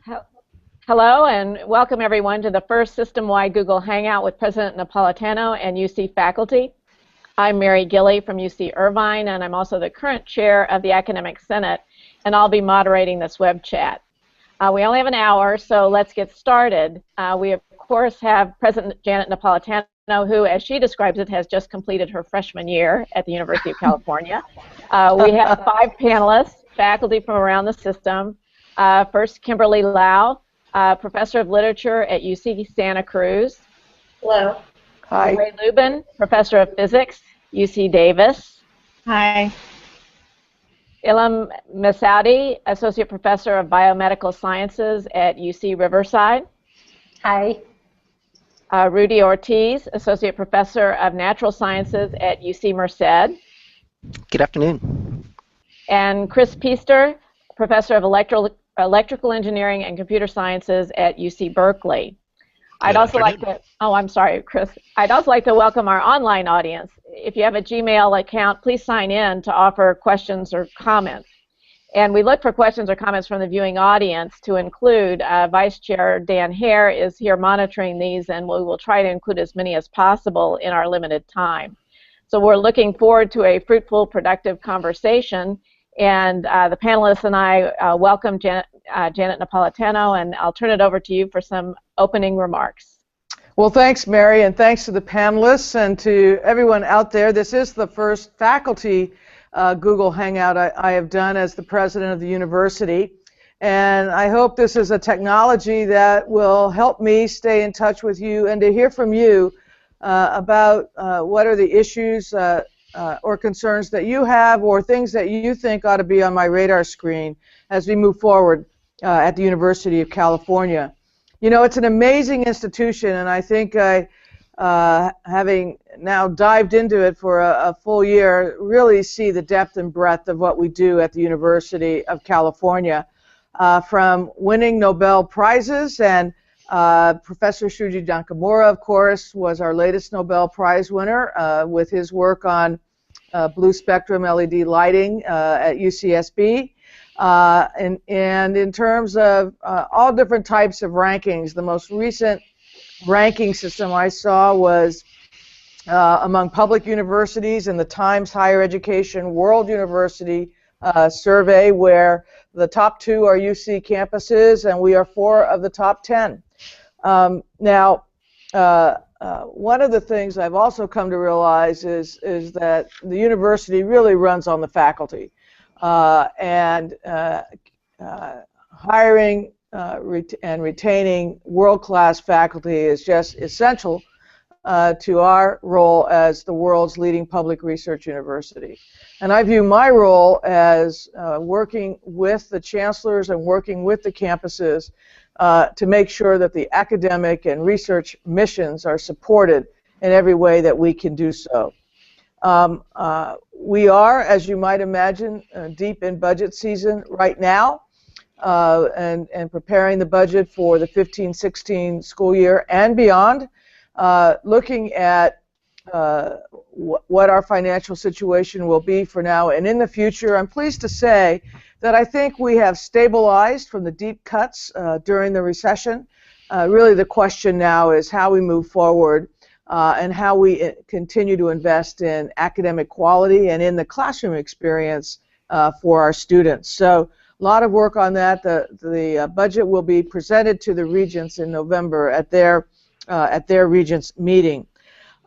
Hel- Hello and welcome everyone to the first system-wide Google Hangout with President Napolitano and UC faculty. I'm Mary Gilley from UC Irvine, and I'm also the current chair of the Academic Senate, and I'll be moderating this web chat. We only have an hour, so let's get started. We of course have President Janet Napolitano, who, as she describes it, has just completed her freshman year at the University of California. We have 5 panelists, faculty from around the system. First, Kimberly Lau, Professor of Literature at UC Santa Cruz. Hello. Hi. Ray Lubin, Professor of Physics, UC Davis. Hi. Ilham Mesaudi, Associate Professor of Biomedical Sciences at UC Riverside. Hi. Rudy Ortiz, Associate Professor of Natural Sciences at UC Merced. Good afternoon. And Chris Piester, Professor of Electrical Engineering and Computer Sciences at UC Berkeley. I'd also like to, I'm sorry, Chris. I'd also like to welcome our online audience. If you have a Gmail account, please sign in to offer questions or comments. And we look for questions or comments from the viewing audience to include. Vice Chair Dan Hare is here monitoring these, and we will try to include as many as possible in our limited time. So we're looking forward to a fruitful, productive conversation. And the panelists and I welcome Janet Napolitano, and I'll turn it over to you for some opening remarks. Well, thanks, Mary, and thanks to the panelists and to everyone out there. This is the first faculty Google Hangout I have done as the president of the university. And I hope this is a technology that will help me stay in touch with you and to hear from you about what are the issues or concerns that you have, or things that you think ought to be on my radar screen as we move forward at the University of California. You know, it's an amazing institution, and I think having now dived into it for a full year, really see the depth and breadth of what we do at the University of California. From winning Nobel Prizes, and Professor Shuji Nakamura, of course, was our latest Nobel Prize winner with his work on blue spectrum LED lighting at UCSB. And in terms of all different types of rankings, the most recent ranking system I saw was among public universities in the Times Higher Education World University survey, where the top 2 are UC campuses, and we are 4 of the top 10. Now, one of the things I've also come to realize is that the university really runs on the faculty, and hiring and retaining world-class faculty is just essential to our role as the world's leading public research university. And I view my role as working with the chancellors and working with the campuses to make sure that the academic and research missions are supported in every way that we can do so. We are, as you might imagine, deep in budget season right now, and preparing the budget for the 15-16 school year and beyond, looking at what our financial situation will be for now and in the future. I'm pleased to say that I think we have stabilized from the deep cuts during the recession. Really the question now is how we move forward and how we continue to invest in academic quality and in the classroom experience for our students. So a lot of work on that. The budget will be presented to the regents in November at their regents meeting.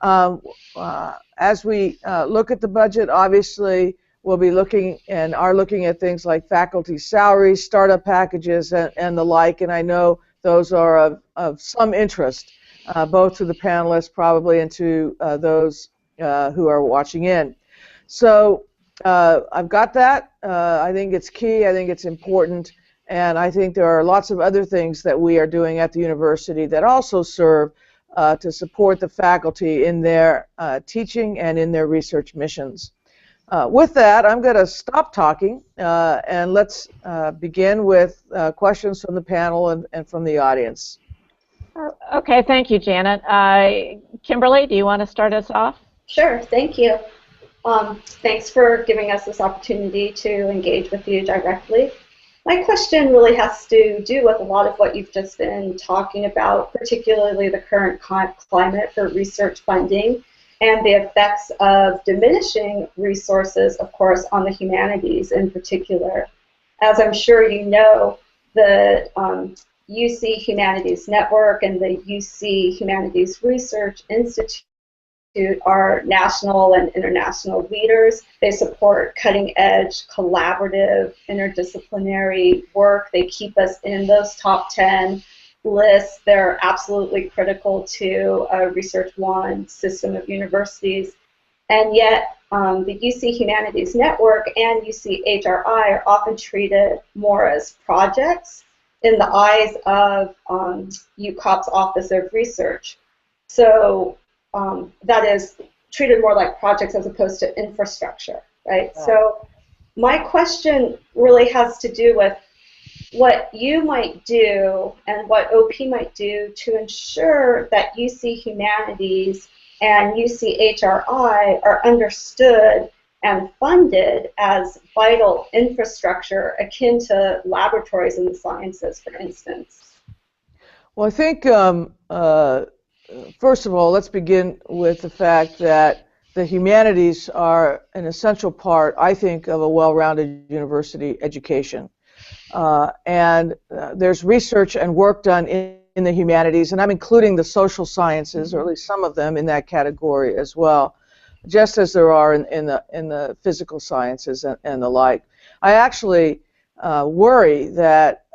As we look at the budget, obviously we'll be looking and are looking at things like faculty salaries, startup packages, and the like, and I know those are of some interest, both to the panelists probably and to those who are watching in. So I've got that. I think it's key, I think it's important, and I think there are lots of other things that we are doing at the university that also serve to support the faculty in their teaching and in their research missions. With that, I'm going to stop talking and let's begin with questions from the panel and from the audience. Okay, thank you, Janet. Kimberly, do you want to start us off? Sure, thank you. Thanks for giving us this opportunity to engage with you directly. My question really has to do with a lot of what you've just been talking about, particularly the current climate for research funding and the effects of diminishing resources, of course, on the humanities in particular. As I'm sure you know, the UC Humanities Network and the UC Humanities Research Institute are national and international leaders. They support cutting-edge, collaborative, interdisciplinary work. They keep us in those top 10 lists. They're absolutely critical to a Research One system of universities. And yet, the UC Humanities Network and UC HRI are often treated more as projects in the eyes of UCOP's Office of Research. So that is treated more like projects as opposed to infrastructure, right? Yeah. So my question really has to do with what you might do and what OP might do to ensure that UC Humanities and UC HRI are understood and funded as vital infrastructure akin to laboratories in the sciences, for instance. Well, I think, first of all, let's begin with the fact that the humanities are an essential part, I think, of a well-rounded university education. There's research and work done in the humanities, and I'm including the social sciences, or at least some of them, in that category as well, just as there are in the physical sciences and the like. I actually worry that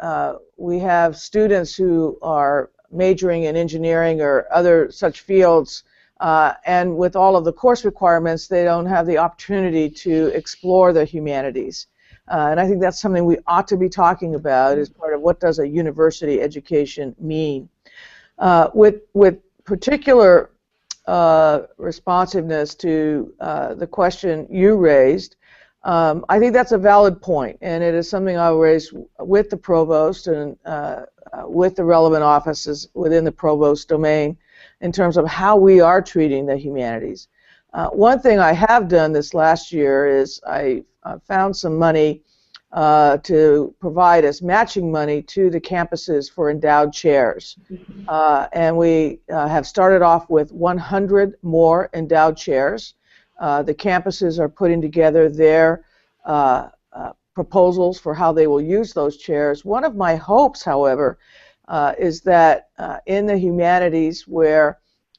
we have students who are majoring in engineering or other such fields, and with all of the course requirements, they don't have the opportunity to explore the humanities. And I think that's something we ought to be talking about as part of what does a university education mean. With particular responsiveness to the question you raised, I think that's a valid point, and it is something I'll raise with the provost and with the relevant offices within the provost domain in terms of how we are treating the humanities. One thing I have done this last year is I found some money to provide as matching money to the campuses for endowed chairs. And we have started off with 100 more endowed chairs. The campuses are putting together their proposals for how they will use those chairs. One of my hopes, however, is that in the humanities, where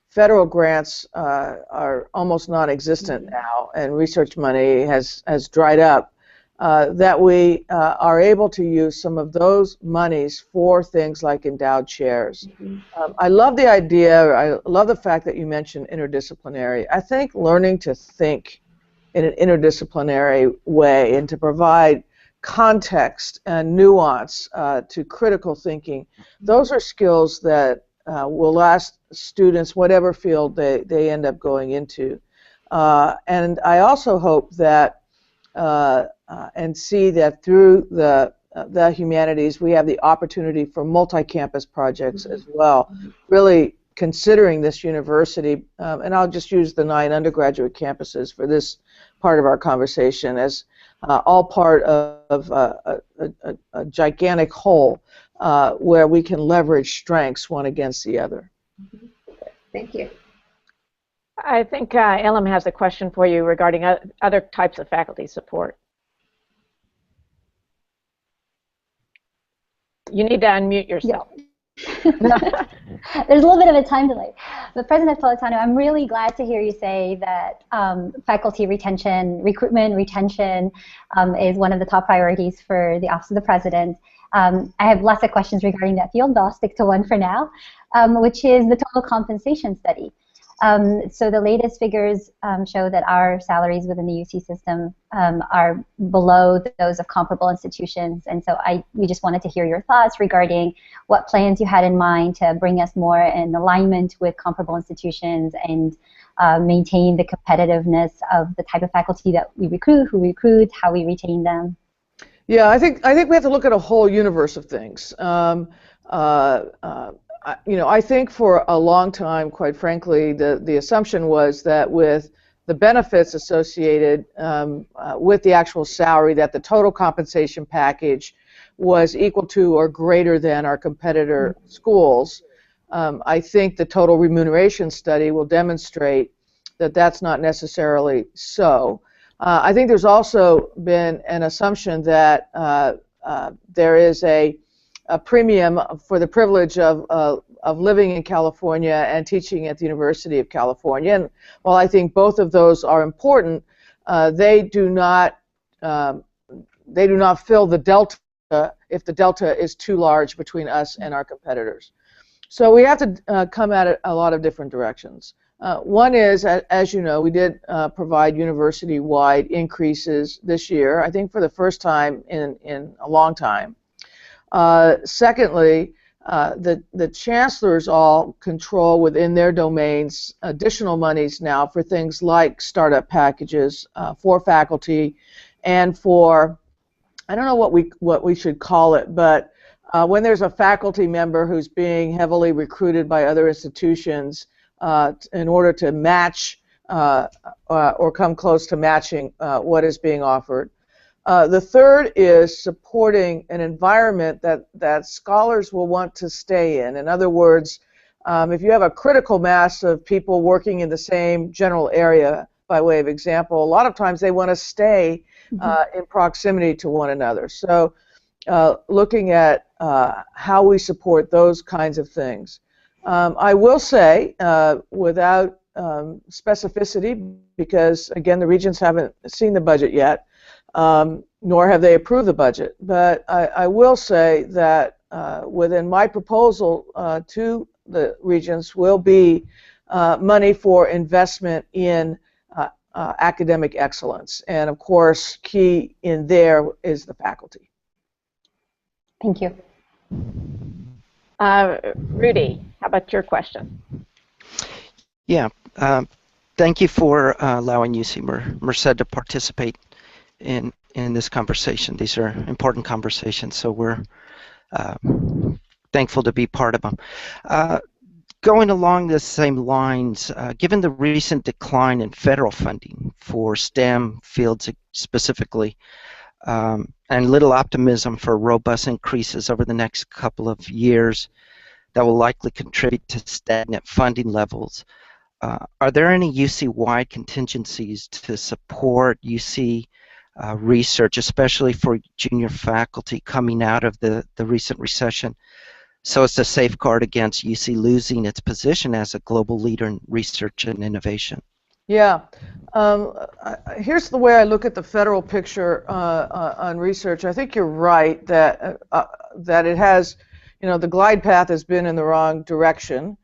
federal grants are almost non-existent now and research money has dried up, that we are able to use some of those monies for things like endowed chairs. I love the idea, I love the fact that you mentioned interdisciplinary. I think learning to think in an interdisciplinary way and to provide context and nuance to critical thinking, those are skills that will last students whatever field they end up going into. And I also hope that and see that through the humanities we have the opportunity for multi-campus projects as well, really considering this university, and I'll just use the 9 undergraduate campuses for this part of our conversation as all part of a gigantic whole where we can leverage strengths one against the other. Thank you. I think Elam has a question for you regarding other types of faculty support. You need to unmute yourself. Yeah. There's a little bit of a time delay. But President Napolitano, I'm really glad to hear you say that faculty retention, recruitment, retention is one of the top priorities for the Office of the President. I have lots of questions regarding that field, but I'll stick to one for now, which is the total compensation study. So the latest figures show that our salaries within the UC system are below those of comparable institutions, and so we just wanted to hear your thoughts regarding what plans you had in mind to bring us more in alignment with comparable institutions and maintain the competitiveness of the type of faculty that we recruit, who recruit, how we retain them. Yeah, I think we have to look at a whole universe of things. I think for a long time, quite frankly, the assumption was that with the benefits associated with the actual salary, that the total compensation package was equal to or greater than our competitor schools. I think the total remuneration study will demonstrate that that's not necessarily so. I think there's also been an assumption that there is a premium for the privilege of living in California and teaching at the University of California. And while I think both of those are important, they do not fill the delta if the delta is too large between us and our competitors. So we have to come at it a lot of different directions. One is, as you know, we did provide university-wide increases this year, I think for the first time in a long time. Secondly, the chancellors all control within their domains additional monies now for things like startup packages for faculty and for, I don't know what we should call it, but when there's a faculty member who's being heavily recruited by other institutions in order to match or come close to matching what is being offered. The third is supporting an environment that scholars will want to stay in. In other words, if you have a critical mass of people working in the same general area, by way of example, a lot of times they want to stay in proximity to one another. So looking at how we support those kinds of things. I will say, without specificity, because again the regents haven't seen the budget yet, nor have they approved the budget, but I will say that within my proposal to the regents will be money for investment in academic excellence, and of course key in there is the faculty. Thank you. Rudy, how about your question? Yeah, thank you for allowing UC Merced to participate in this conversation. These are important conversations, so we're thankful to be part of them. Going along the same lines, given the recent decline in federal funding for STEM fields specifically, and little optimism for robust increases over the next couple of years that will likely contribute to stagnant funding levels, are there any UC-wide contingencies to support UC research, especially for junior faculty coming out of the recent recession, so as to safeguard against UC losing its position as a global leader in research and innovation? Yeah. Here's the way I look at the federal picture on research. I think you're right that that it has, the glide path has been in the wrong direction.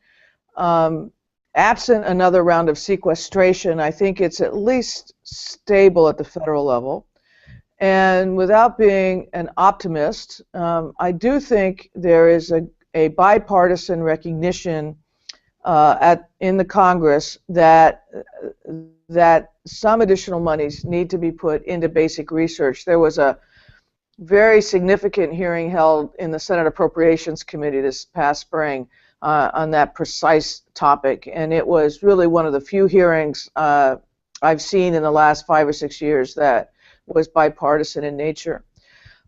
Absent another round of sequestration, I think it's at least stable at the federal level. And without being an optimist, I do think there is a bipartisan recognition in the Congress that some additional monies need to be put into basic research. There was a very significant hearing held in the Senate Appropriations Committee this past spring on that precise topic, and it was really one of the few hearings I've seen in the last 5 or 6 years that was bipartisan in nature.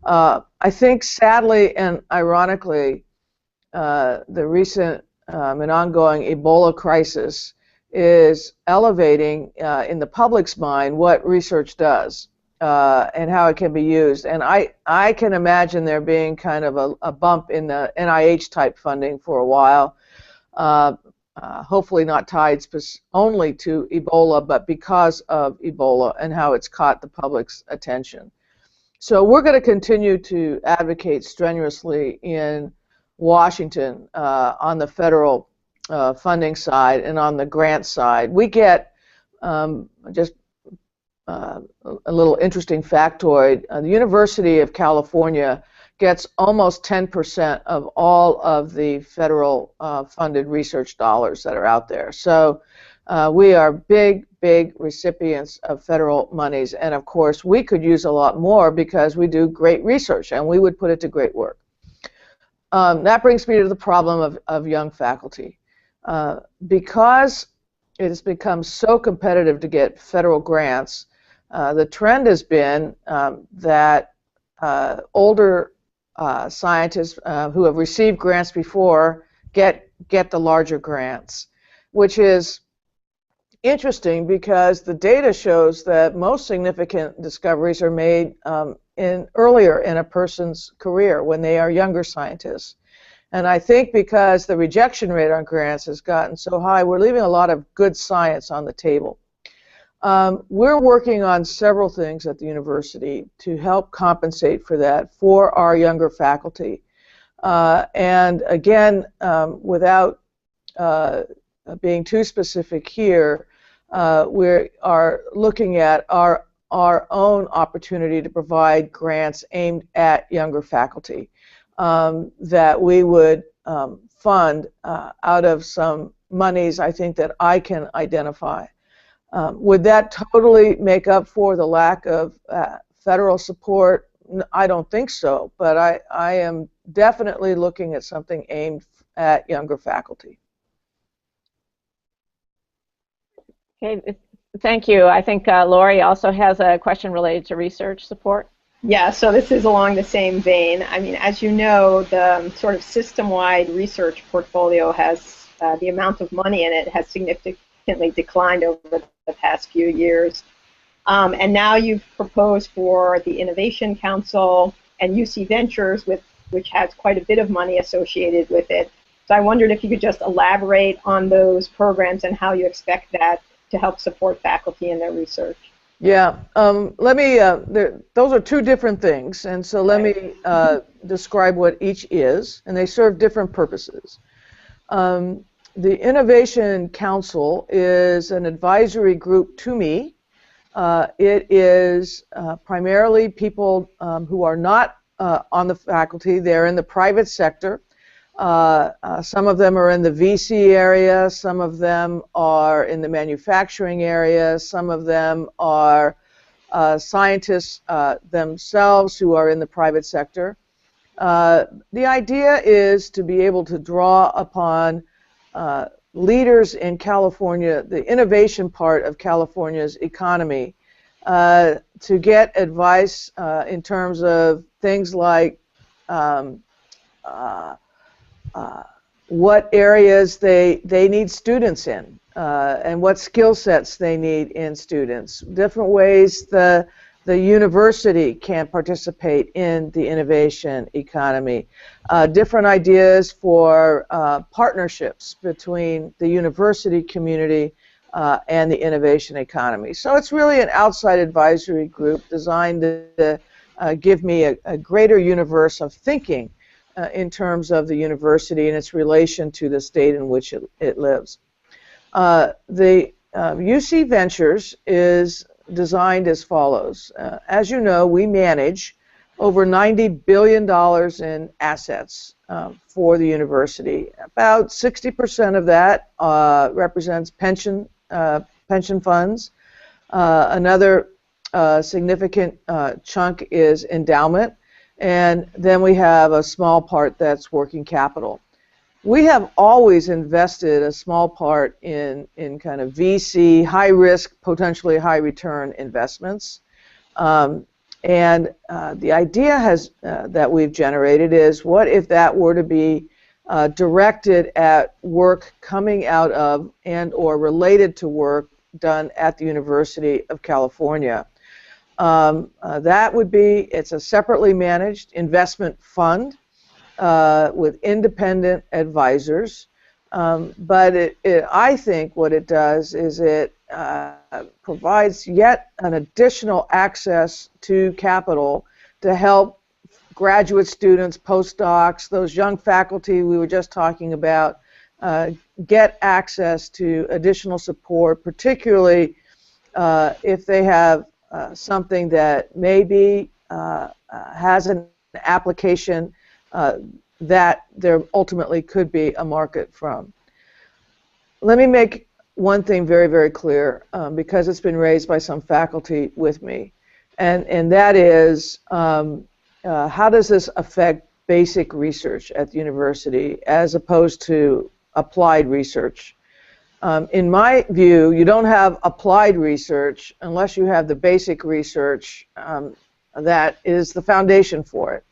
I think sadly and ironically, the recent and ongoing Ebola crisis is elevating in the public's mind what research does and how it can be used. And I can imagine there being kind of a bump in the NIH type funding for a while, hopefully not tied only to Ebola, but because of Ebola and how it's caught the public's attention. So we're going to continue to advocate strenuously in Washington on the federal funding side and on the grant side. We get just a little interesting factoid. The University of California gets almost 10% of all of the federal funded research dollars that are out there. So we are big recipients of federal monies, and of course we could use a lot more because we do great research and we would put it to great work. That brings me to the problem of young faculty. Because it has become so competitive to get federal grants, the trend has been that older scientists who have received grants before get the larger grants, which is interesting because the data shows that most significant discoveries are made earlier in a person's career when they are younger scientists. And I think because the rejection rate on grants has gotten so high, we're leaving a lot of good science on the table. We're working on several things at the university to help compensate for that for our younger faculty. And again, without being too specific here, we are looking at our own opportunity to provide grants aimed at younger faculty that we would fund out of some monies I think that I can identify. Would that totally make up for the lack of federal support? I don't think so, but I am definitely looking at something aimed at younger faculty. Okay, thank you. I think Lori also has a question related to research support. Yeah, so this is along the same vein. I mean, as you know, the sort of system-wide research portfolio has, the amount of money in it has significantly declined over the past few years. And now you've proposed for the Innovation Council and UC Ventures, which has quite a bit of money associated with it. So I wondered if you could just elaborate on those programs and how you expect that to help support faculty in their research. Yeah, let me, those are two different things, and so let me describe what each is, and they serve different purposes. The Innovation Council is an advisory group to me. It is primarily people who are not on the faculty. They're in the private sector. Some of them are in the VC area, some of them are in the manufacturing area, some of them are scientists themselves who are in the private sector. The idea is to be able to draw upon leaders in California, the innovation part of California's economy, to get advice in terms of things like what areas they need students in, and what skill sets they need in students, different ways the university can participate in the innovation economy, different ideas for partnerships between the university community and the innovation economy. So it's really an outside advisory group designed to give me a greater universe of thinking in terms of the university and its relation to the state in which it lives. The UC Ventures is designed as follows. As you know, we manage over $90 billion in assets for the university. About 60% of that represents pension funds. Another significant chunk is endowment. And then we have a small part that's working capital. We have always invested a small part in kind of VC, high risk, potentially high return investments. And the idea that we've generated is, what if that were to be directed at work coming out of and or related to work done at the University of California? That would be, it's a separately managed investment fund with independent advisors, but I think what it does is it provides yet an additional access to capital to help graduate students, postdocs, those young faculty we were just talking about, get access to additional support, particularly if they have something that maybe has an application that there ultimately could be a market from. Let me make one thing very, very clear, because it's been raised by some faculty with me, and that is, how does this affect basic research at the university as opposed to applied research? In my view, you don't have applied research unless you have the basic research that is the foundation for it.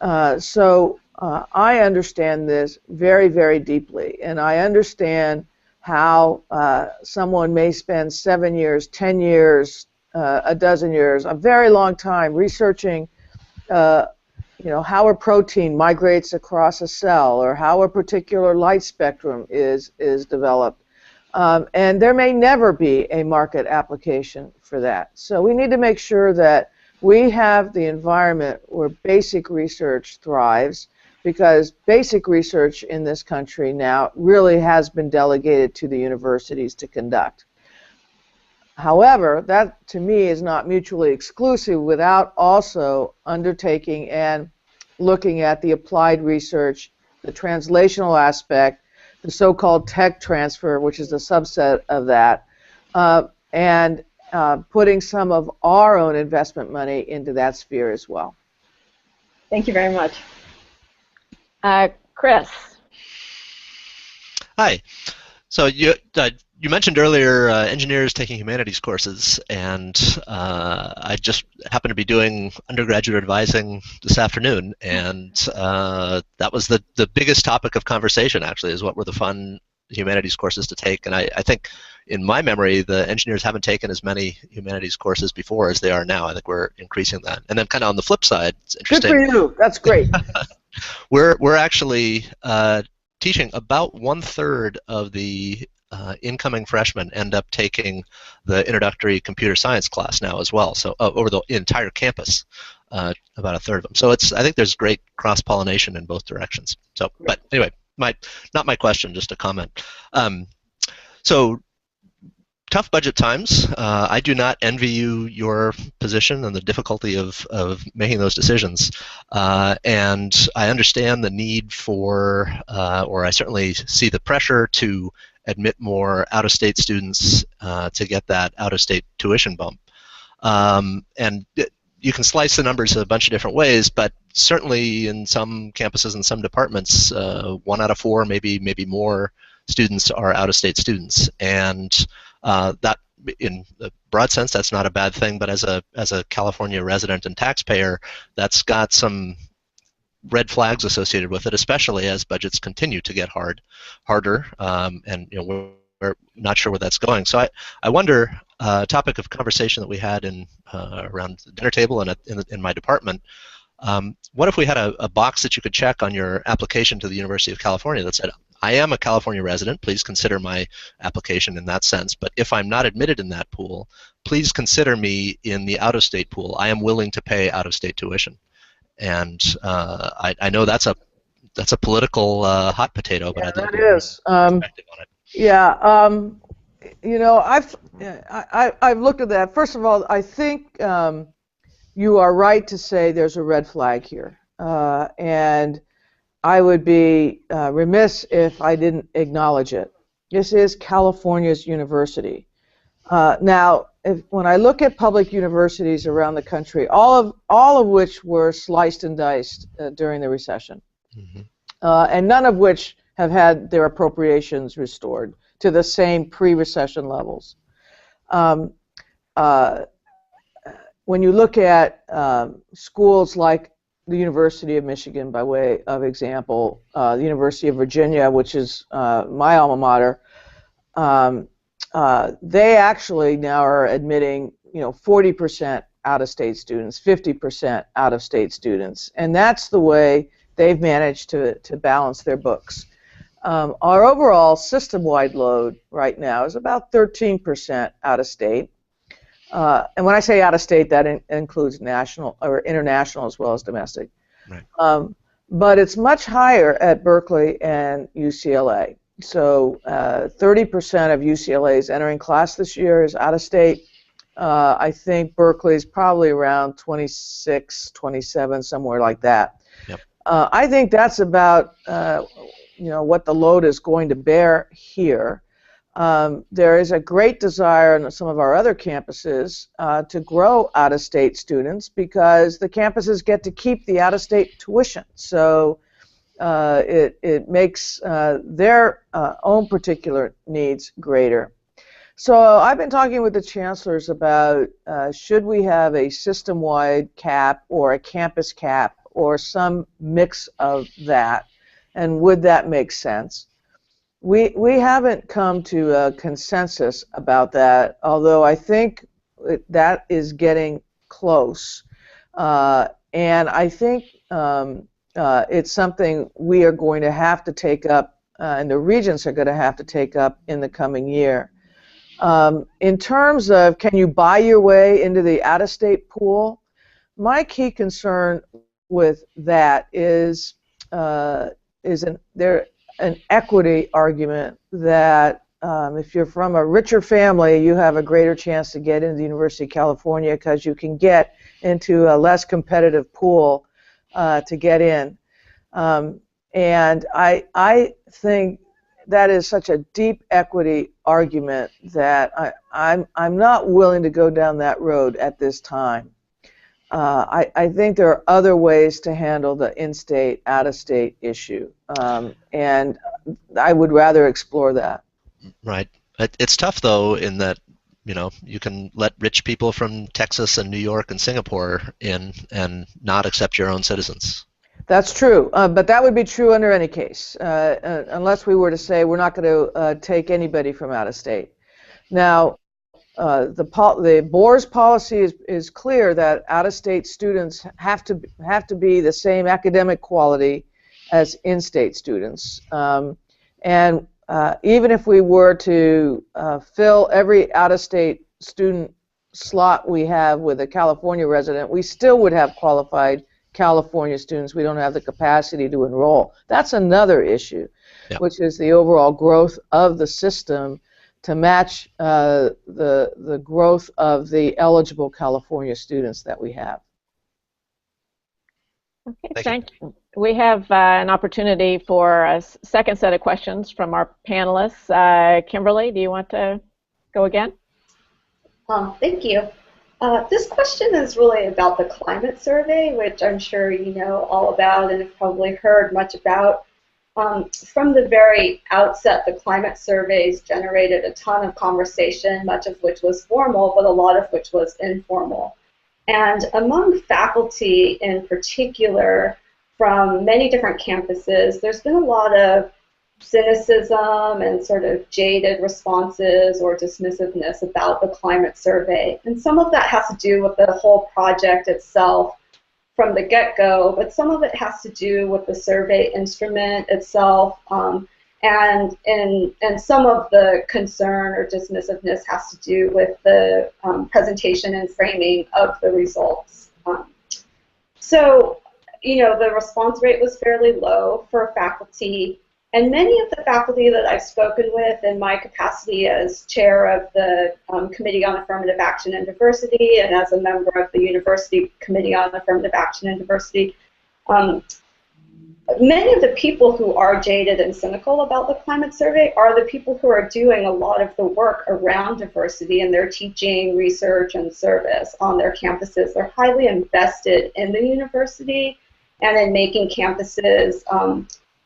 I understand this very, very deeply, and I understand how someone may spend 7 years, 10 years, a dozen years, a very long time researching how a protein migrates across a cell or how a particular light spectrum is developed. And there may never be a market application for that. So we need to make sure that we have the environment where basic research thrives, because basic research in this country now really has been delegated to the universities to conduct. However, that to me is not mutually exclusive without also undertaking and looking at the applied research, the translational aspect, the so-called tech transfer, which is a subset of that, and putting some of our own investment money into that sphere as well. Thank you very much. Chris. Hi. So you mentioned earlier engineers taking humanities courses, and I just happened to be doing undergraduate advising this afternoon, and that was the biggest topic of conversation, actually, is what were the fun humanities courses to take. And I think, in my memory, the engineers haven't taken as many humanities courses before as they are now. I think we're increasing that. And then kind of on the flip side, it's interesting. Good for you. That's great. We're actually teaching about 1/3 of the incoming freshmen end up taking the introductory computer science class now as well. So over the entire campus, about 1/3 of them. So I think there's great cross-pollination in both directions. So, but anyway, not my question, just a comment. So tough budget times. I do not envy you your position and the difficulty of making those decisions. And I understand the need for, or I certainly see the pressure to admit more out-of-state students to get that out-of-state tuition bump. And you can slice the numbers a bunch of different ways, but certainly in some campuses and some departments, 1 out of 4, maybe more students are out-of-state students. And that, in the broad sense, that's not a bad thing, but as a California resident and taxpayer, that's got some red flags associated with it, especially as budgets continue to get harder, and we're not sure where that's going. So I wonder, topic of conversation that we had around the dinner table and in my department, what if we had a box that you could check on your application to the University of California that said, I am a California resident, please consider my application in that sense, but if I'm not admitted in that pool, please consider me in the out-of-state pool. I am willing to pay out-of-state tuition. And I know that's a political hot potato, but I'd love to hear your perspective on it. Yeah, I've looked at that. First of all, I think you are right to say there's a red flag here, and I would be remiss if I didn't acknowledge it. This is California's university. Now, when I look at public universities around the country, all of which were sliced and diced during the recession, and none of which have had their appropriations restored to the same pre-recession levels. When you look at schools like the University of Michigan, by way of example, the University of Virginia, which is my alma mater, they actually now are admitting 40% out-of-state students, 50% out-of-state students, and that's the way they've managed to balance their books. Our overall system-wide load right now is about 13% out-of-state, and when I say out-of-state, that includes national or international as well as domestic. Right. But it's much higher at Berkeley and UCLA. So 30% of UCLA's entering class this year is out-of-state. I think Berkeley's probably around 26, 27, somewhere like that. Yep. I think that's about what the load is going to bear here. There is a great desire on some of our other campuses to grow out-of-state students because the campuses get to keep the out-of-state tuition. So it makes their own particular needs greater. So I've been talking with the chancellors about should we have a system-wide cap or a campus cap or some mix of that, and would that make sense? We haven't come to a consensus about that, although I think that is getting close, and I think it's something we are going to have to take up, and the regents are going to have to take up in the coming year. In terms of can you buy your way into the out-of-state pool, my key concern with that is an equity argument that if you're from a richer family, you have a greater chance to get into the University of California because you can get into a less competitive pool to get in. And I think that is such a deep equity argument that I'm not willing to go down that road at this time. I think there are other ways to handle the in-state, out-of-state issue, and I would rather explore that. Right. It's tough, though, in that, you know, you can let rich people from Texas and New York and Singapore in and not accept your own citizens. That's true, but that would be true under any case, unless we were to say we're not going to take anybody from out of state. Now, the board's policy is clear that out-of-state students have to be the same academic quality as in-state students, and even if we were to fill every out-of-state student slot we have with a California resident, we still would have qualified California students. We don't have the capacity to enroll. That's another issue, yeah, which is the overall growth of the system to match the growth of the eligible California students that we have. Okay, thank you. We have an opportunity for a second set of questions from our panelists. Kimberly, do you want to go again? Thank you. This question is really about the climate survey, which I'm sure you know all about and have probably heard much about. From the very outset, the climate surveys generated a ton of conversation, much of which was formal, but a lot of which was informal. And among faculty in particular, from many different campuses, there's been a lot of cynicism and sort of jaded responses or dismissiveness about the climate survey. And some of that has to do with the whole project itself from the get-go, but some of it has to do with the survey instrument itself, and some of the concern or dismissiveness has to do with the presentation and framing of the results. So, you know, the response rate was fairly low for faculty, and many of the faculty that I've spoken with in my capacity as chair of the Committee on Affirmative Action and Diversity and as a member of the University Committee on Affirmative Action and Diversity, many of the people who are jaded and cynical about the climate survey are the people who are doing a lot of the work around diversity in their teaching, research, and service on their campuses. They're highly invested in the university and in making campuses,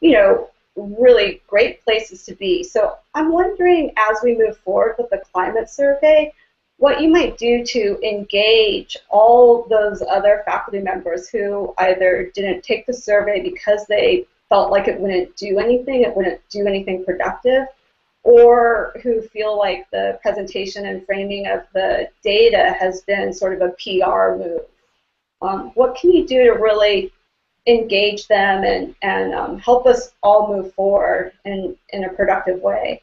you know, really great places to be. So I'm wondering, as we move forward with the climate survey, what you might do to engage all those other faculty members who either didn't take the survey because they felt like it wouldn't do anything productive, or who feel like the presentation and framing of the data has been sort of a PR move. What can you do to really engage them and help us all move forward in a productive way?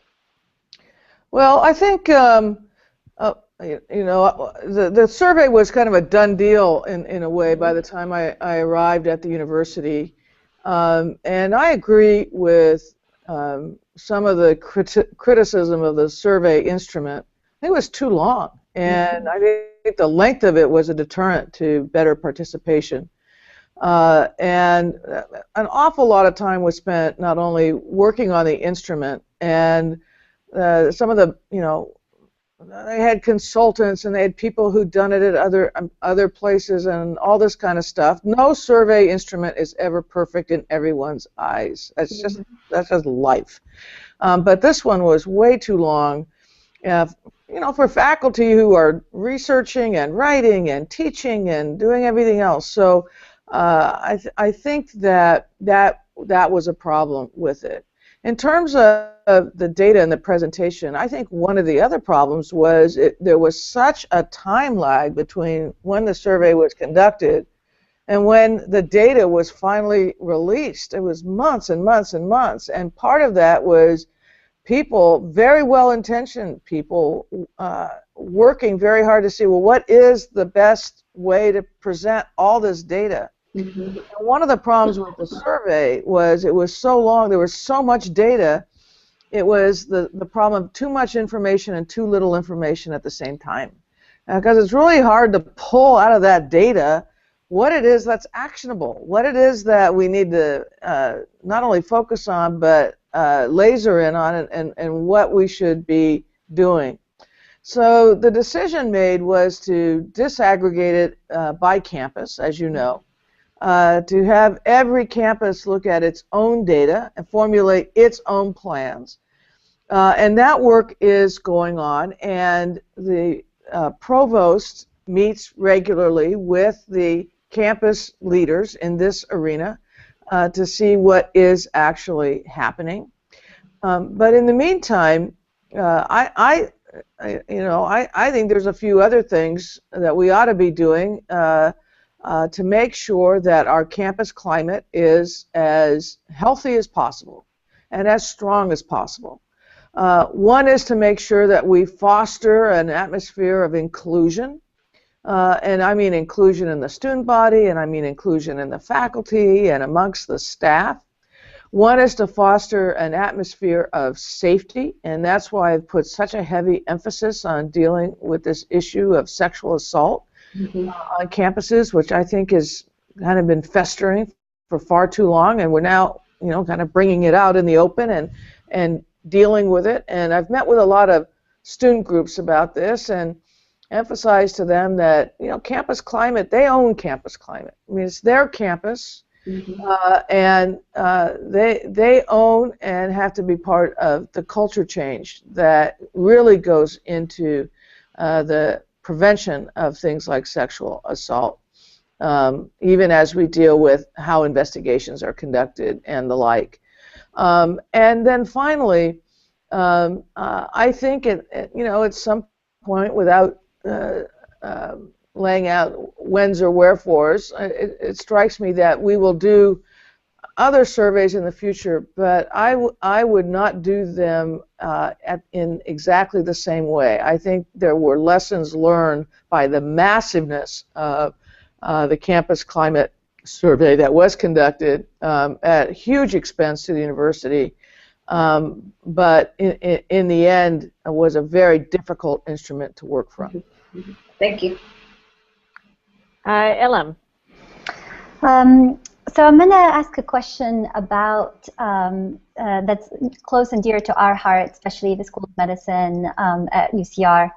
Well, I think you know, the survey was kind of a done deal in a way by the time I arrived at the university, and I agree with some of the criticism of the survey instrument. I think it was too long, and I think the length of it was a deterrent to better participation. And an awful lot of time was spent not only working on the instrument, and some of the, you know, they had consultants and they had people who'd done it at other places and all this kind of stuff. No survey instrument is ever perfect in everyone's eyes. That's just life. But this one was way too long. You know, for faculty who are researching and writing and teaching and doing everything else. So I think that was a problem with it. In terms of the data and the presentation, I think one of the other problems was there was such a time lag between when the survey was conducted and when the data was finally released. It was months and months and months, and part of that was people, very well-intentioned people, working very hard to see, well, what is the best way to present all this data? Mm-hmm. One of the problems with the survey was it was so long, there was so much data, it was the problem of too much information and too little information at the same time. Because it's really hard to pull out of that data what it is that's actionable, what it is that we need to not only focus on, but laser in on it, and what we should be doing. So the decision made was to disaggregate it by campus, as you know, to have every campus look at its own data and formulate its own plans. And that work is going on, and the provost meets regularly with the campus leaders in this arena to see what is actually happening. But in the meantime, I think there's a few other things that we ought to be doing to make sure that our campus climate is as healthy as possible and as strong as possible. One is to make sure that we foster an atmosphere of inclusion. And I mean inclusion in the student body, and I mean inclusion in the faculty and amongst the staff. One is to foster an atmosphere of safety, and that's why I've put such a heavy emphasis on dealing with this issue of sexual assault on campuses, which I think has kind of been festering for far too long, and we're now, kind of bringing it out in the open and dealing with it. And I've met with a lot of student groups about this and emphasize to them that campus climate, they own campus climate. I mean, it's their campus, and they own and have to be part of the culture change that really goes into the prevention of things like sexual assault, even as we deal with how investigations are conducted and the like. And then finally, I think at some point, without laying out whens or wherefores, it strikes me that we will do other surveys in the future, but I would not do them in exactly the same way. I think there were lessons learned by the massiveness of the campus climate survey that was conducted at huge expense to the university, but in the end, it was a very difficult instrument to work from. Thank you. Elam. So I'm going to ask a question about that's close and dear to our heart, especially the School of Medicine at UCR.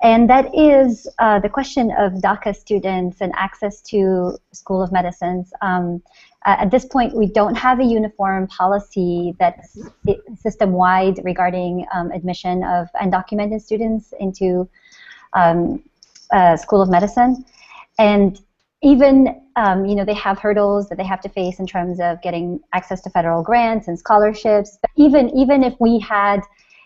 And that is the question of DACA students and access to School of Medicines. At this point, we don't have a uniform policy that's system-wide regarding admission of undocumented students into School of Medicine. And even, they have hurdles that they have to face in terms of getting access to federal grants and scholarships. But even if we had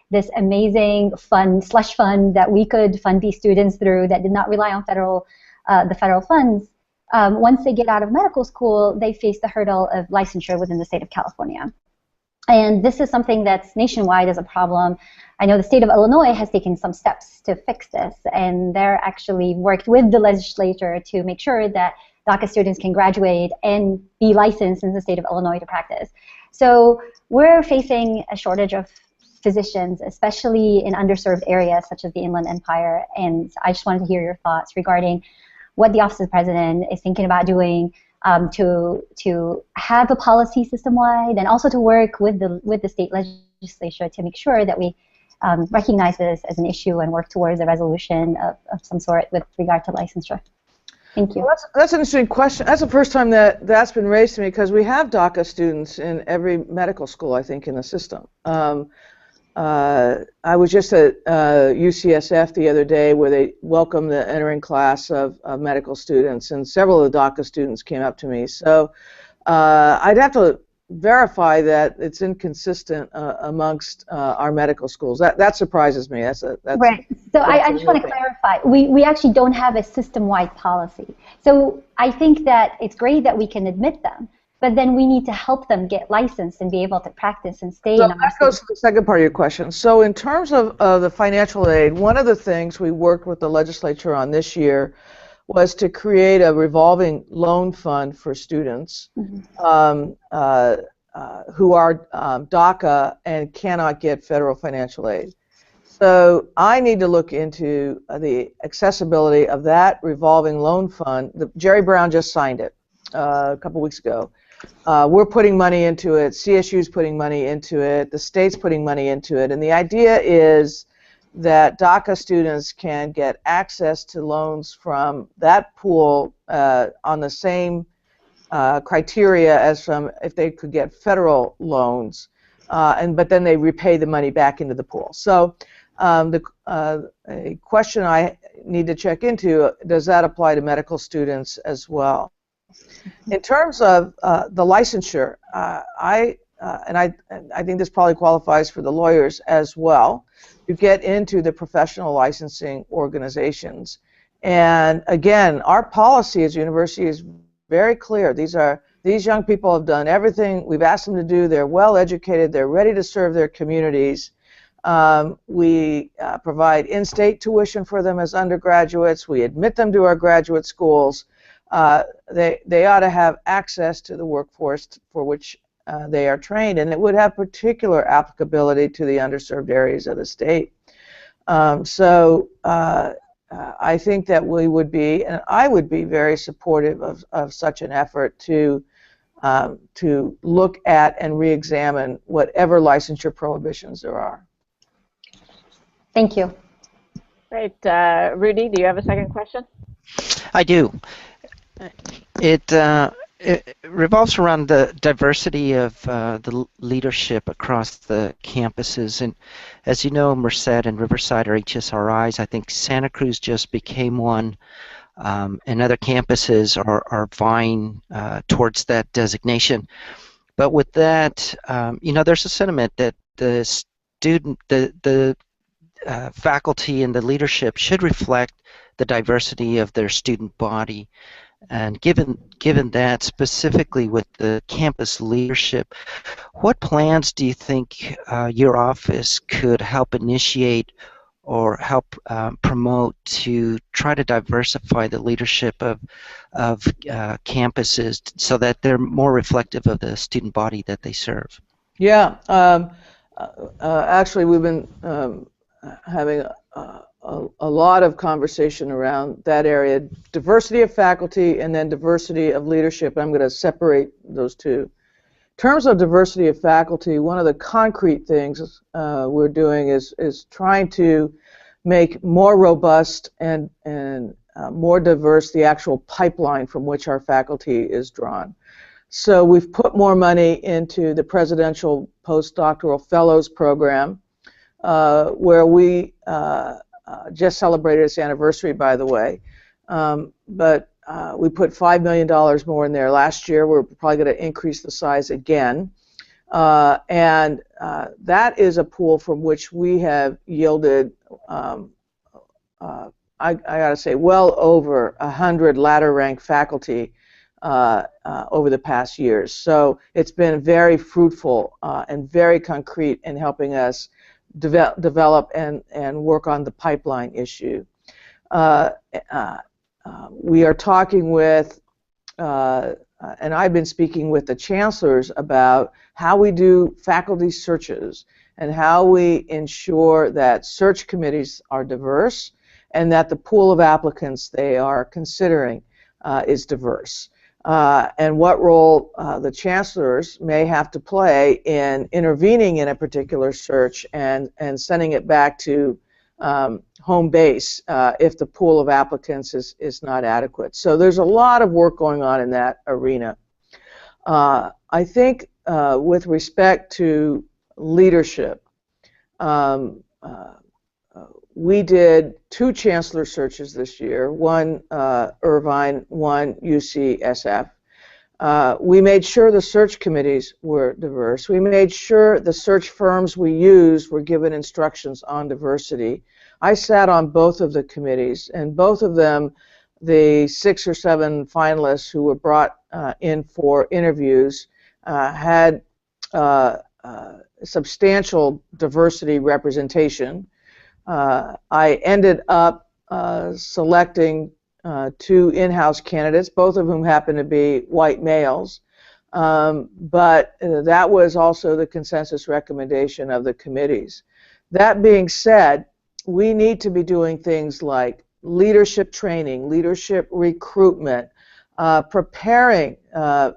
this amazing slush fund that we could fund these students through that did not rely on the federal funds, once they get out of medical school, they face the hurdle of licensure within the state of California. And this is something that's nationwide as a problem. I know the state of Illinois has taken some steps to fix this, and they're actually worked with the legislature to make sure that DACA students can graduate and be licensed in the state of Illinois to practice. So we're facing a shortage of physicians, especially in underserved areas such as the Inland Empire, and I just wanted to hear your thoughts regarding what the Office of the President is thinking about doing to have a policy system-wide, and also to work with the state legislature to make sure that we recognize this as an issue and work towards a resolution of some sort with regard to licensure. Thank you. Well, that's an interesting question. That's the first time that's been raised to me, because we have DACA students in every medical school, I think, in the system. I was just at UCSF the other day where they welcomed the entering class of medical students, and several of the DACA students came up to me. So I'd have to verify that it's inconsistent amongst our medical schools. That surprises me. That's right. So I just want to clarify. We actually don't have a system-wide policy. So I think that it's great that we can admit them, but then we need to help them get licensed and be able to practice and stay in our that goes to the second part of your question. So in terms of the financial aid, one of the things we worked with the legislature on this year was to create a revolving loan fund for students who are DACA and cannot get federal financial aid. So I need to look into the accessibility of that revolving loan fund. Jerry Brown just signed it a couple weeks ago. We're putting money into it. CSU's putting money into it. The state's putting money into it. And the idea is that DACA students can get access to loans from that pool on the same criteria as from if they could get federal loans, but then they repay the money back into the pool. So a question I need to check into, does that apply to medical students as well? In terms of the licensure, I think this probably qualifies for the lawyers as well. You get into the professional licensing organizations, and again, our policy as a university is very clear. These young people have done everything we've asked them to do. They're well educated. They're ready to serve their communities. We provide in-state tuition for them as undergraduates. We admit them to our graduate schools. They ought to have access to the workforce for which they are trained, and it would have particular applicability to the underserved areas of the state. I think that we would be, and I would be, very supportive of such an effort to look at and re-examine whatever licensure prohibitions there are. Thank you. Great. Rudy, do you have a second question? I do. It revolves around the diversity of the leadership across the campuses, and as you know, Merced and Riverside are HSRIs. I think Santa Cruz just became one, and other campuses are vying towards that designation. But with that, there's a sentiment that the faculty and the leadership should reflect the diversity of their student body. And given that, specifically with the campus leadership, what plans do you think your office could help initiate or help promote to try to diversify the leadership of campuses so that they're more reflective of the student body that they serve? Yeah, actually we've been having a lot of conversation around that area, diversity of faculty and then diversity of leadership. I'm going to separate those two. In terms of diversity of faculty, one of the concrete things we're doing is trying to make more robust and more diverse the actual pipeline from which our faculty is drawn. So we've put more money into the Presidential Postdoctoral Fellows Program, where we just celebrated its anniversary, by the way, but we put $5 million more in there last year. We're probably going to increase the size again, and that is a pool from which we have yielded, I got to say, well over 100 ladder-ranked faculty over the past years. So it's been very fruitful and very concrete in helping us develop and work on the pipeline issue. We are talking with, and I've been speaking with the chancellors about how we do faculty searches and how we ensure that search committees are diverse and that the pool of applicants they are considering is diverse. And what role the chancellors may have to play in intervening in a particular search and sending it back to home base if the pool of applicants is not adequate. So there's a lot of work going on in that arena. I think with respect to leadership, we did 2 chancellor searches this year, one Irvine, one UCSF. We made sure the search committees were diverse. We made sure the search firms we used were given instructions on diversity. I sat on both of the committees, and both of them, the 6 or 7 finalists who were brought in for interviews had substantial diversity representation. I ended up selecting 2 in-house candidates, both of whom happened to be white males, but that was also the consensus recommendation of the committees. That being said, we need to be doing things like leadership training, leadership recruitment, preparing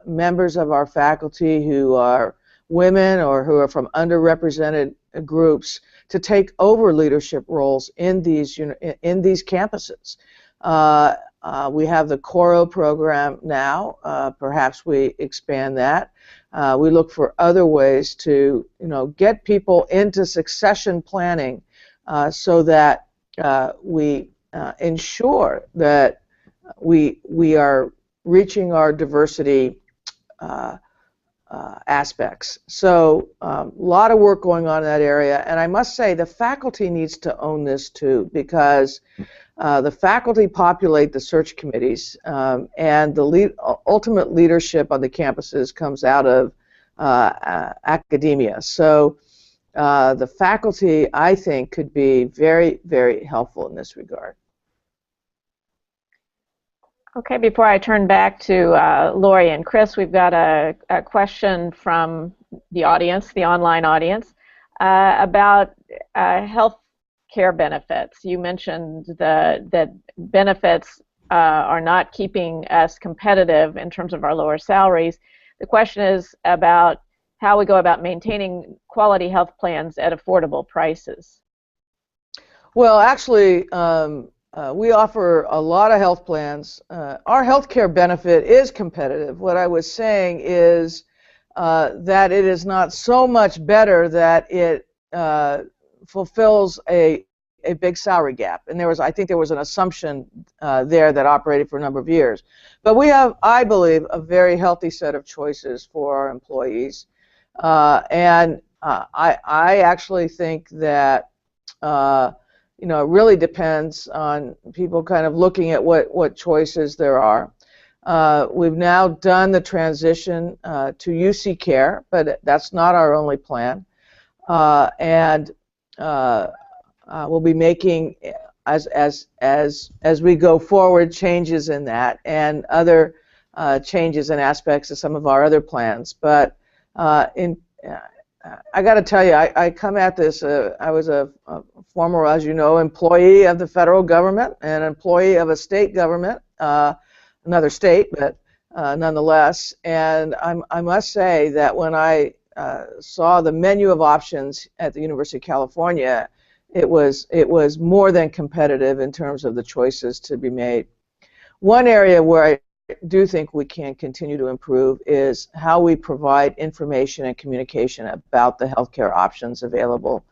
members of our faculty who are women or who are from underrepresented groups to take over leadership roles in these campuses. We have the Coro program now. Perhaps we expand that. We look for other ways to, get people into succession planning so that we ensure that we are reaching our diversity aspects. So a lot of work going on in that area, and I must say the faculty needs to own this too, because the faculty populate the search committees, and the ultimate leadership on the campuses comes out of academia. So the faculty, I think, could be very, very helpful in this regard. Okay, before I turn back to Lori and Chris, we've got a question from the audience, the online audience, about health care benefits. You mentioned that benefits are not keeping us competitive in terms of our lower salaries. The question is about how we go about maintaining quality health plans at affordable prices. Well, actually, we offer a lot of health plans. Our health care benefit is competitive. What I was saying is that it is not so much better that it fulfills a big salary gap. And I think there was an assumption there that operated for a number of years. But we have, I believe, a very healthy set of choices for our employees. And I actually think that it really depends on people kind of looking at what choices there are. We've now done the transition to UC Care, but that's not our only plan. And we'll be making, as we go forward, changes in that and other changes in aspects of some of our other plans. But I got to tell you, I come at this, I was a former, as you know, employee of the federal government and employee of a state government, another state, but nonetheless. And I must say that when I saw the menu of options at the University of California, it was more than competitive in terms of the choices to be made. One area where I do think we can continue to improve is how we provide information and communication about the healthcare options available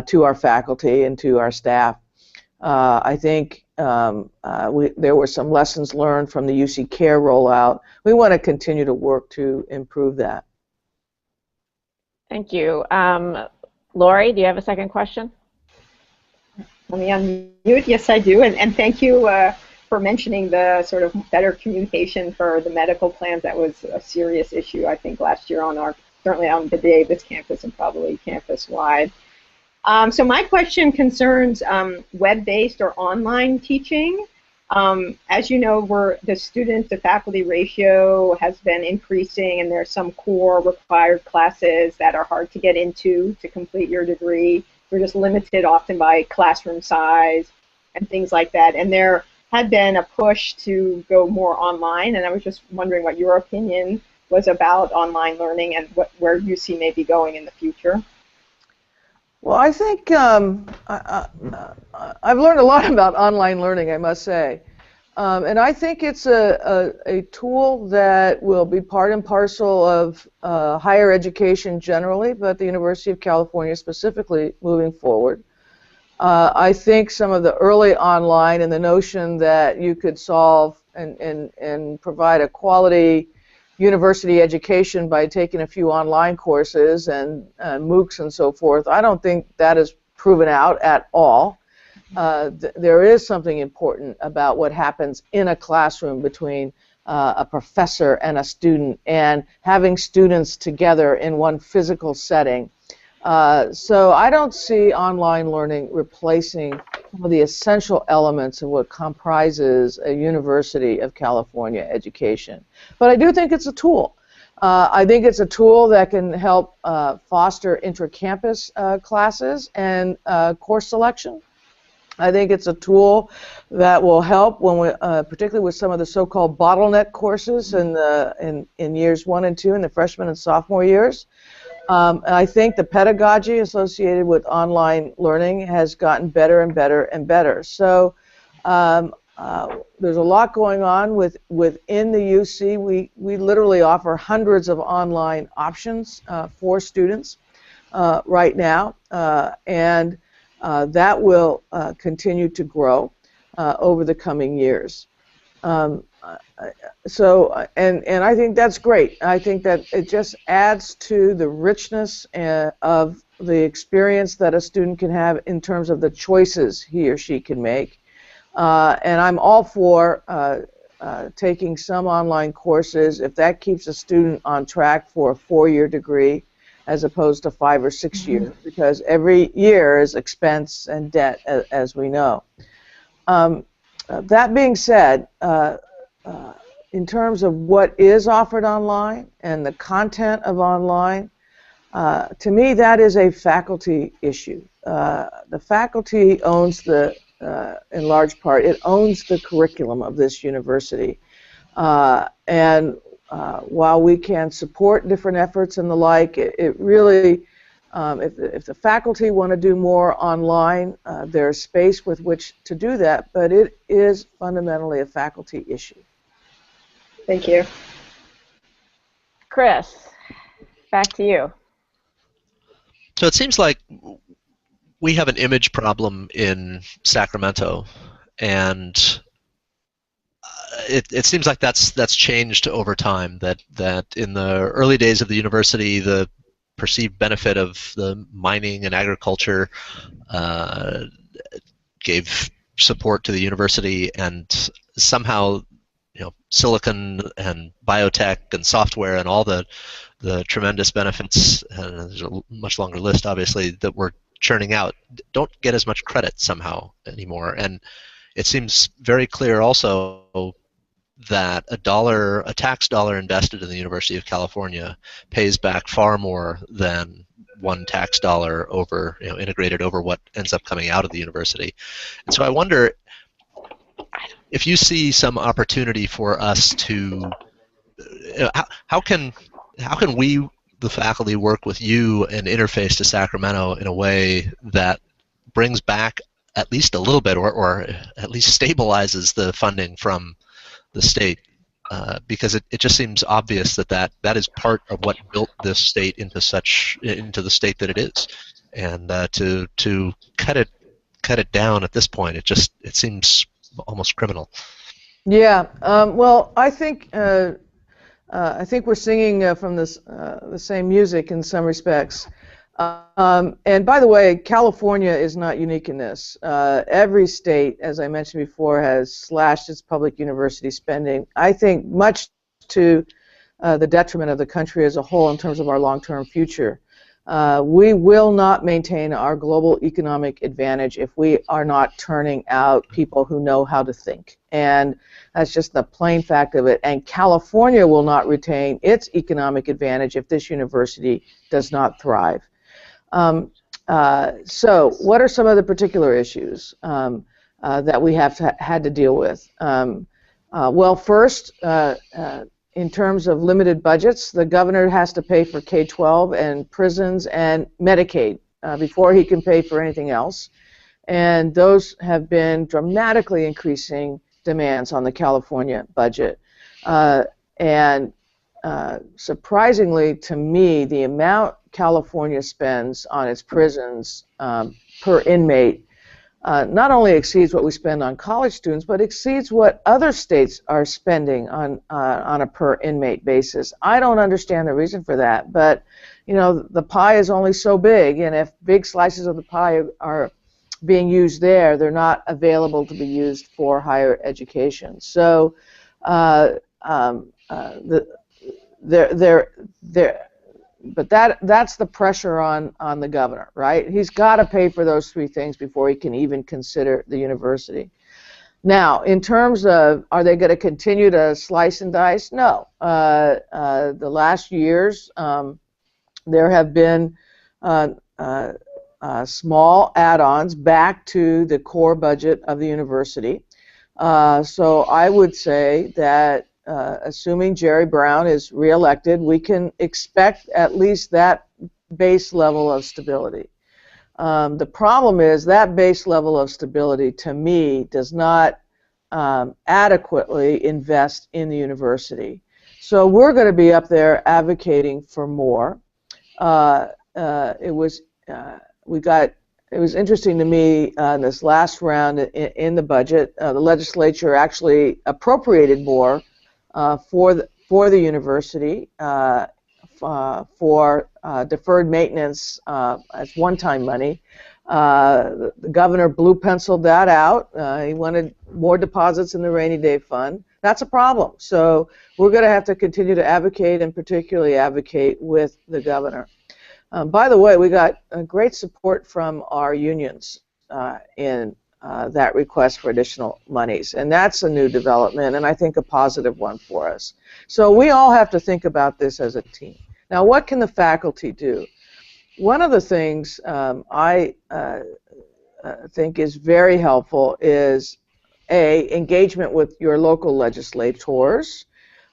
to our faculty and to our staff. I think there were some lessons learned from the UC Care rollout. We want to continue to work to improve that. Thank you. Lori, do you have a second question? Let me unmute. Yes, I do. And thank you for mentioning the sort of better communication for the medical plans. That was a serious issue, I think, last year certainly on the Davis campus and probably campus-wide. So my question concerns web-based or online teaching. As you know, the student-to-faculty ratio has been increasing, and there are some core required classes that are hard to get into to complete your degree. We're just limited often by classroom size and things like that. And there had been a push to go more online, and I was just wondering what your opinion was about online learning and where you see maybe going in the future. Well, I think I've learned a lot about online learning, I must say. And I think it's a tool that will be part and parcel of higher education generally, but the University of California specifically moving forward. I think some of the early online and the notion that you could solve and provide a quality university education by taking a few online courses and MOOCs and so forth, I don't think that is proven out at all. There is something important about what happens in a classroom between a professor and a student, and having students together in one physical setting. So I don't see online learning replacing some of the essential elements of what comprises a University of California education. But I do think it's a tool. I think it's a tool that can help foster intra-campus classes and course selection. I think it's a tool that will help when we, particularly with some of the so-called bottleneck courses in years 1 and 2 in the freshman and sophomore years. I think the pedagogy associated with online learning has gotten better and better and better. So there's a lot going on within the UC. We literally offer hundreds of online options for students right now, and that will continue to grow over the coming years. So I think that's great. I think that it just adds to the richness of the experience that a student can have in terms of the choices he or she can make. And I'm all for taking some online courses if that keeps a student on track for a 4-year degree as opposed to 5 or 6 years, because every year is expense and debt, as we know. That being said, in terms of what is offered online and the content of online, to me that is a faculty issue. The faculty owns in large part, it owns the curriculum of this university. And while we can support different efforts and the like, it really, if the faculty want to do more online, there's space with which to do that, but it is fundamentally a faculty issue. Thank you. Chris, back to you. So it seems like we have an image problem in Sacramento, and it seems like that's changed over time. That in the early days of the university, the perceived benefit of the mining and agriculture gave support to the university, and somehow, silicon and biotech and software and all the tremendous benefits, and there's a much longer list, obviously, that we're churning out, don't get as much credit somehow anymore. And it seems very clear also that a tax dollar invested in the University of California pays back far more than one tax dollar over, integrated over what ends up coming out of the university. And so I wonder if you see some opportunity for us to, how can we, the faculty, work with you and interface to Sacramento in a way that brings back at least a little bit, or at least stabilizes the funding from the state, because it just seems obvious that is part of what built this state into the state that it is, and to cut it down at this point, it seems almost criminal. Yeah. Well, I think we're singing from the same music in some respects. And by the way, California is not unique in this. Every state, as I mentioned before, has slashed its public university spending, I think much to the detriment of the country as a whole in terms of our long-term future. We will not maintain our global economic advantage if we are not turning out people who know how to think. And that's just the plain fact of it. And California will not retain its economic advantage if this university does not thrive. So what are some of the particular issues that we have had to deal with? Well, first, in terms of limited budgets, the governor has to pay for K-12 and prisons and Medicaid before he can pay for anything else. And those have been dramatically increasing demands on the California budget. And surprisingly to me, the amount California spends on its prisons per inmate not only exceeds what we spend on college students, but exceeds what other states are spending on a per inmate basis. I don't understand the reason for that, but you know, the pie is only so big, and if big slices of the pie are being used there, they're not available to be used for higher education. So but that's the pressure on the governor, right? He's got to pay for those three things before he can even consider the university. Now, in terms of, are they going to continue to slice and dice? No. The last years, there have been small add-ons back to the core budget of the university. So I would say that assuming Jerry Brown is reelected, we can expect at least that base level of stability. The problem is that base level of stability, to me, does not adequately invest in the university. So we're going to be up there advocating for more. It was interesting to me in this last round in the budget. The legislature actually appropriated more for the university for deferred maintenance as one-time money. The governor blue penciled that out. He wanted more deposits in the rainy day fund. That's a problem. So we're going to have to continue to advocate, and particularly advocate with the governor. By the way, we got great support from our unions in that request for additional monies, and that's a new development, and I think a positive one for us. So we all have to think about this as a team. Now, what can the faculty do? One of the things I think is very helpful is engagement with your local legislators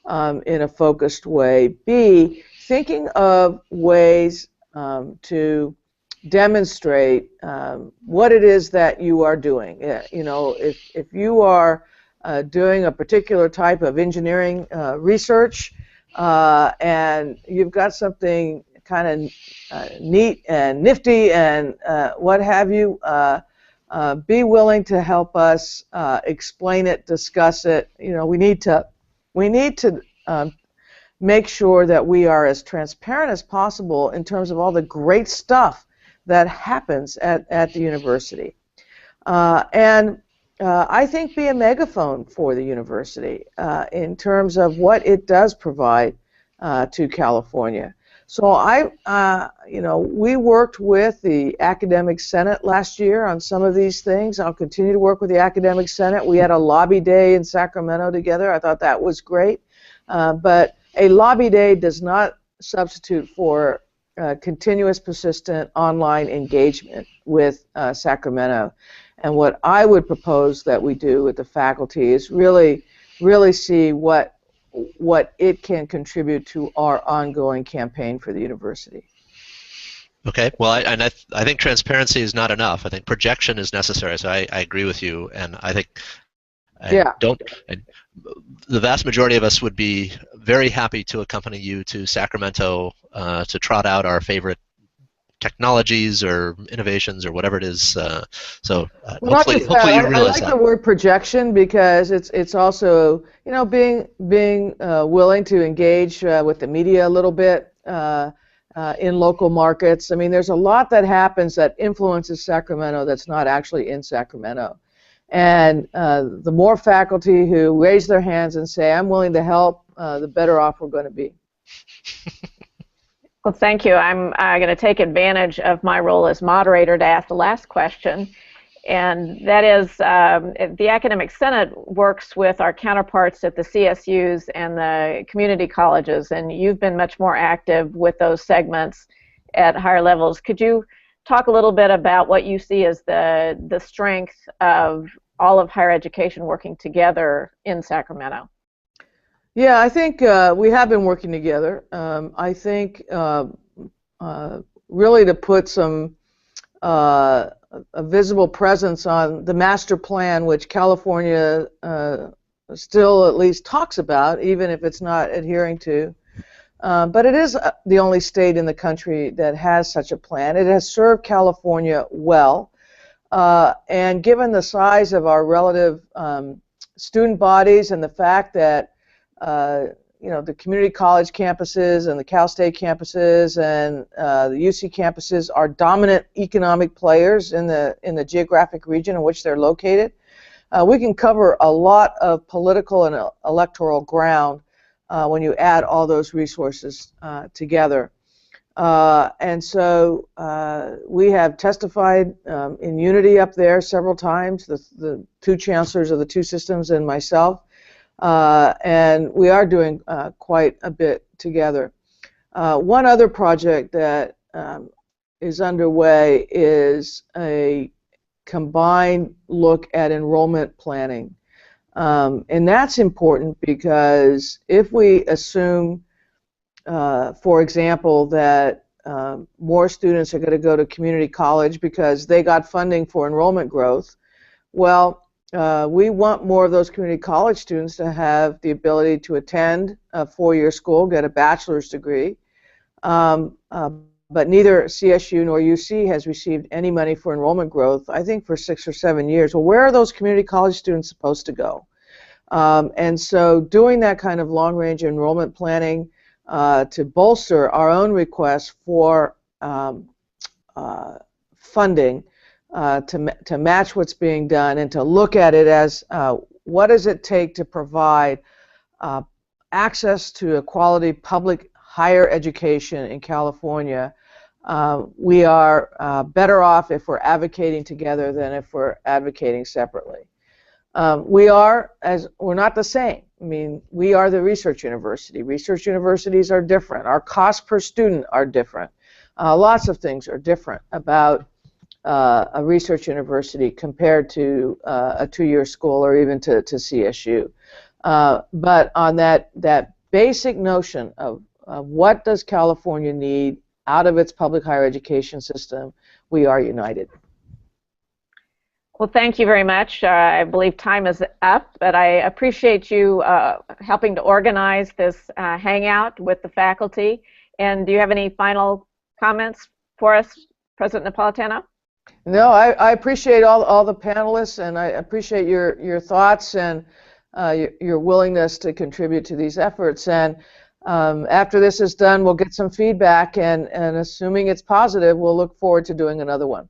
in a focused way. B, thinking of ways to demonstrate what it is that you are doing. You know, if you are doing a particular type of engineering research and you've got something kind of neat and nifty and what have you, be willing to help us explain it, discuss it. You know, we need to make sure that we are as transparent as possible in terms of all the great stuff that happens at the university. And I think be a megaphone for the university in terms of what it does provide to California. So we worked with the Academic Senate last year on some of these things. I'll continue to work with the Academic Senate. We had a lobby day in Sacramento together. I thought that was great. But a lobby day does not substitute for continuous, persistent online engagement with Sacramento. And what I would propose that we do with the faculty is really see what it can contribute to our ongoing campaign for the university. Okay, well, I think transparency is not enough. I think projection is necessary, so I agree with you, and I think the vast majority of us would be very happy to accompany you to Sacramento to trot out our favorite technologies or innovations or whatever it is. Hopefully you realize I like the word projection because it's also, you know, being willing to engage with the media a little bit in local markets. I mean, there's a lot that happens that influences Sacramento that's not actually in Sacramento. And the more faculty who raise their hands and say, I'm willing to help, the better off we're going to be. Well, thank you. I'm going to take advantage of my role as moderator to ask the last question. And that is, the Academic Senate works with our counterparts at the CSUs and the community colleges, and you've been much more active with those segments at higher levels. Could you talk a little bit about what you see as the strength of all of higher education working together in Sacramento? Yeah, I think we have been working together. I think really to put some a visible presence on the master plan, which California still at least talks about, even if it's not adhering to. But it is the only state in the country that has such a plan. It has served California well, and given the size of our relative student bodies and the fact that the community college campuses and the Cal State campuses and the UC campuses are dominant economic players in the geographic region in which they're located, we can cover a lot of political and electoral ground when you add all those resources together. And so we have testified in unity up there several times, the two chancellors of the two systems and myself, and we are doing quite a bit together. One other project that is underway is a combined look at enrollment planning. And that's important because if we assume, for example, that more students are going to go to community college because they got funding for enrollment growth, well, we want more of those community college students to have the ability to attend a four-year school, get a bachelor's degree, but neither CSU nor UC has received any money for enrollment growth, I think, for 6 or 7 years. Well, where are those community college students supposed to go? And so doing that kind of long-range enrollment planning to bolster our own requests for funding to match what's being done and to look at it as what does it take to provide access to a quality public higher education in California. We are better off if we're advocating together than if we're advocating separately. We're not the same. I mean, we are the research university. Research universities are different. Our costs per student are different. Lots of things are different about a research university compared to a two-year school or even to CSU. But on that basic notion of what does California need out of its public higher education system, we are united. Well, thank you very much. I believe time is up, but I appreciate you helping to organize this hangout with the faculty. And do you have any final comments for us, President Napolitano? No, I appreciate all the panelists, and I appreciate your thoughts and your willingness to contribute to these efforts. And after this is done, we'll get some feedback, and assuming it's positive, we'll look forward to doing another one.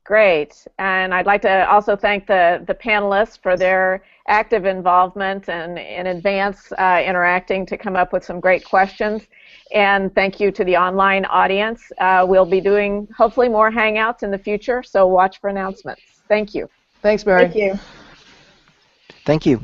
Great. And I'd like to also thank the panelists for their active involvement and in advance interacting to come up with some great questions. And thank you to the online audience. We'll be doing hopefully more Hangouts in the future, so watch for announcements. Thank you. Thanks, Mary. Thank you. Thank you.